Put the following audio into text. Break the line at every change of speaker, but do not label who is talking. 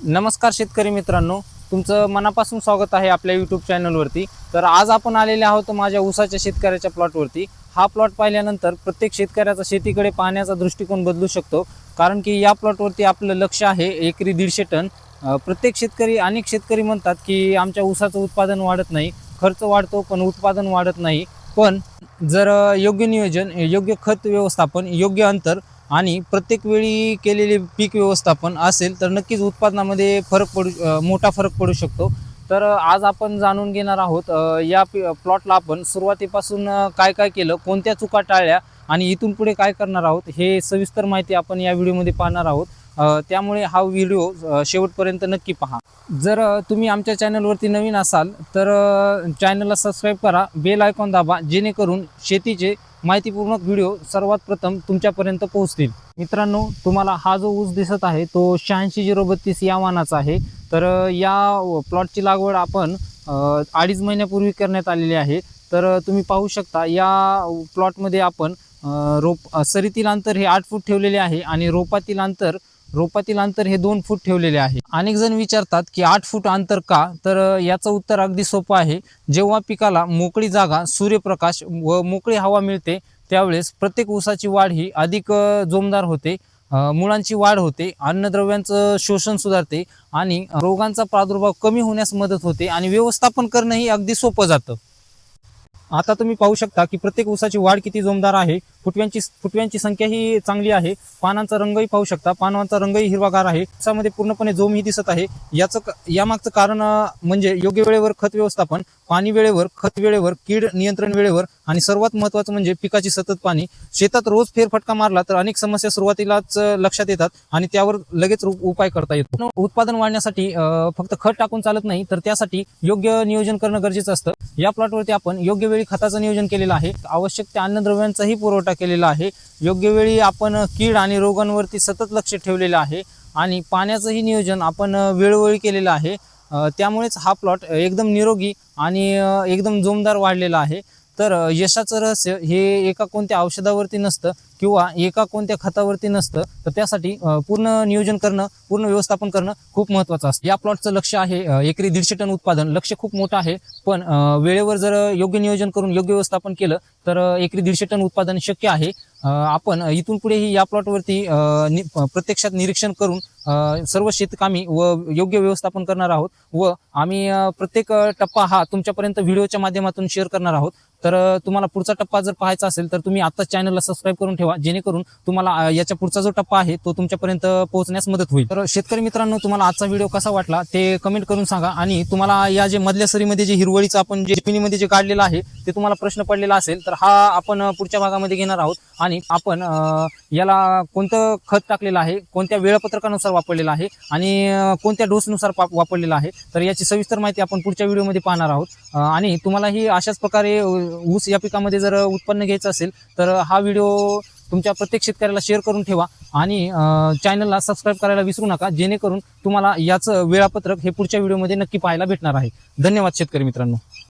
नमस्कार शेतकरी मित्रांनो, तुमचं मनापासून स्वागत आहे आपल्या यूट्यूब चॅनलवरती। तर आज आपण आलेले आहोत माझ्या ऊसाच्या शेतकऱ्याच्या प्लॉटवरती। हा प्लॉट पाहिल्यानंतर प्रत्येक शेतकऱ्याचा शेतीकडे पाहण्याचा दृष्टिकोन बदलू शकतो, कारण की या प्लॉटवरती आपलं लक्ष आहे एकरी 150 टन। अनेक शेतकरी म्हणतात की आमच्या ऊसाचं उत्पादन वाढत नाही, खर्च वाढतो पण उत्पादन वाढत नाही। पण जर योग्य नियोजन, योग्य खत व्यवस्थापन, योग्य अंतर आणि प्रत्येक वेळी केलेले पीक व्यवस्थापन असेल तर नक्कीच उत्पादनामध्ये मोठा फरक पडू शकतो। तर आज आपण जाणून घेणार आहोत या प्लॉटला आपण सुरुवातीपासून काय काय केलं, कोणत्या चुका टाळल्या आणि इथून पुढे काय करणार आहोत, हे सविस्तर माहिती आपण या व्हिडिओमध्ये पाहणार आहोत। त्यामुळे हा व्हिडिओ शेवटपर्यंत नक्की पहा। जर तुम्ही आमच्या चॅनलवरती नवीन असाल तर चॅनलला सबस्क्राईब करा, बेल आयकॉन दाबा, जेणेकरून शेतीचे माहितीपूर्ण व्हिडिओ सर्वात प्रथम तुमच्यापर्यंत पोहोचतील। मित्रांनो, तुम्हाला हा जो ऊस दिसत आहे तो 86-032 या वाणाचा आहे। तर या प्लॉटची लागवड आपण 2.5 महिन्यापूर्वी करण्यात आलेली आहे। तर तुम्ही पाहू शकता या प्लॉटमध्ये आपण सरीतील अंतर हे 8 फूट ठेवलेले आहे आणि रोपातील अंतर हे 2 फूट ठेवलेले आहे। अनेक जण विचारतात की 8 फूट अंतर का? तर याचं उत्तर अगदी सोपं आहे। जेव्हा पिकाला मोकळी जागा, सूर्यप्रकाश व मोकळी हवा मिळते त्यावेळेस प्रत्येक ऊसाची वाढ ही अधिक जोमदार होते, मुळांची वाढ होते, अन्नद्रव्यांचं शोषण सुधारते आणि रोगांचा प्रादुर्भाव कमी होण्यास मदत होते आणि व्यवस्थापन करणंही अगदी सोपं जातं। आता तुम्ही पाहू शकता की प्रत्येक ऊसाची वाढ किती जोमदार आहे, फुटव्यांची संख्या ही चांगली आहे, पानांचा रंगही पाहू शकता, पानांचा रंगही हिरवागार आहे, ऊसामध्ये पूर्णपणे जोमही दिसत आहे। यामागचं कारण म्हणजे योग्य वेळेवर खत व्यवस्थापन, पाणी वेळेवर, खत वेळेवर, कीड नियंत्रण वेळेवर आणि सर्वात महत्त्वाचं म्हणजे पिकाची सतत पाणी। शेतात रोज फेरफटका मारला तर अनेक समस्या सुरुवातीलाच लक्षात येतात आणि त्यावर लगेच उपाय करता येतो। उत्पादन वाढण्यासाठी फक्त खत टाकून चालत नाही, तर त्यासाठी योग्य नियोजन करणं गरजेचं असतं। या प्लॉटवरती आपण योग्य वेळी खताचं नियोजन केलेलं आहे, आवश्यक त्या अन्नद्रव्यांचाही पुरवठा केलेला आहे, योग्य वेळी आपण कीड आणि रोगांवरती सतत लक्ष ठेवलेलं आहे आणि पाण्याचंही नियोजन आपण वेळोवेळी केलेलं आहे। त्यामुळेच हा प्लॉट एकदम निरोगी आणि एकदम जोमदार वाढलेला आहे। तर यशाचं रहस्य हे एका कोणत्या औषधावरती नसतं किंवा एका कोणत्या खतावरती नसतं, तर त्यासाठी पूर्ण नियोजन करणं, पूर्ण व्यवस्थापन करणं खूप महत्त्वाचं असतं। या प्लॉटचं लक्ष आहे एकरी 150 टन उत्पादन। लक्ष खूप मोठं आहे, पण वेळेवर जर योग्य नियोजन करून योग्य व्यवस्थापन केलं तर एकरी 150 टन उत्पादन शक्य आहे। आपण इथून पुढेही या प्लॉटवरती प्रत्यक्षात निरीक्षण करून सर्व शेतकामी व योग्य व्यवस्थापन करणार आहोत व आम्ही प्रत्येक टप्पा हा तुमच्यापर्यंत व्हिडिओच्या माध्यमातून शेअर करणार आहोत। तर तुम्हाला पुढचा टप्पा जर पाहायचा असेल तर तुम्ही आता चॅनलला सबस्क्राईब करून ठेवा, जेणेकरून तुम्हाला याच्या पुढचा जो टप्पा आहे तो तुमच्यापर्यंत पोहोचण्यास मदत होईल। तर शेतकरी मित्रांनो, तुम्हाला आजचा व्हिडिओ कसा वाटला ते कमेंट करून सांगा आणि तुम्हाला या जे मधल्या सरीमध्ये जे हिरवळीचं आपण जे जमिनीमध्ये जे काढलेलं आहे ते तुम्हाला प्रश्न पडलेला असेल तर हा आपण पुढच्या भागामध्ये घेणार आहोत आणि आपण याला कोणतं खत टाकलेलं आहे, कोणत्या वेळापत्रकानुसार वापरलेलं आहे आणि कोणत्या डोसनुसार वापरलेलं आहे, तर याची सविस्तर माहिती आपण पुढच्या व्हिडिओमध्ये पाहणार आहोत। आणि तुम्हालाही अशाच प्रकारे ऊस या पिकामध्ये जर उत्पन्न घ्यायचं असेल तर हा व्हिडिओ तुमच्या प्रत्येक शेतकऱ्याला शेअर करून ठेवा आणि चॅनलला सबस्क्राईब करायला विसरू नका, जेणेकरून तुम्हाला याचं वेळापत्रक हे पुढच्या व्हिडिओमध्ये नक्की पाहायला भेटणार आहे। धन्यवाद शेतकरी मित्रांनो।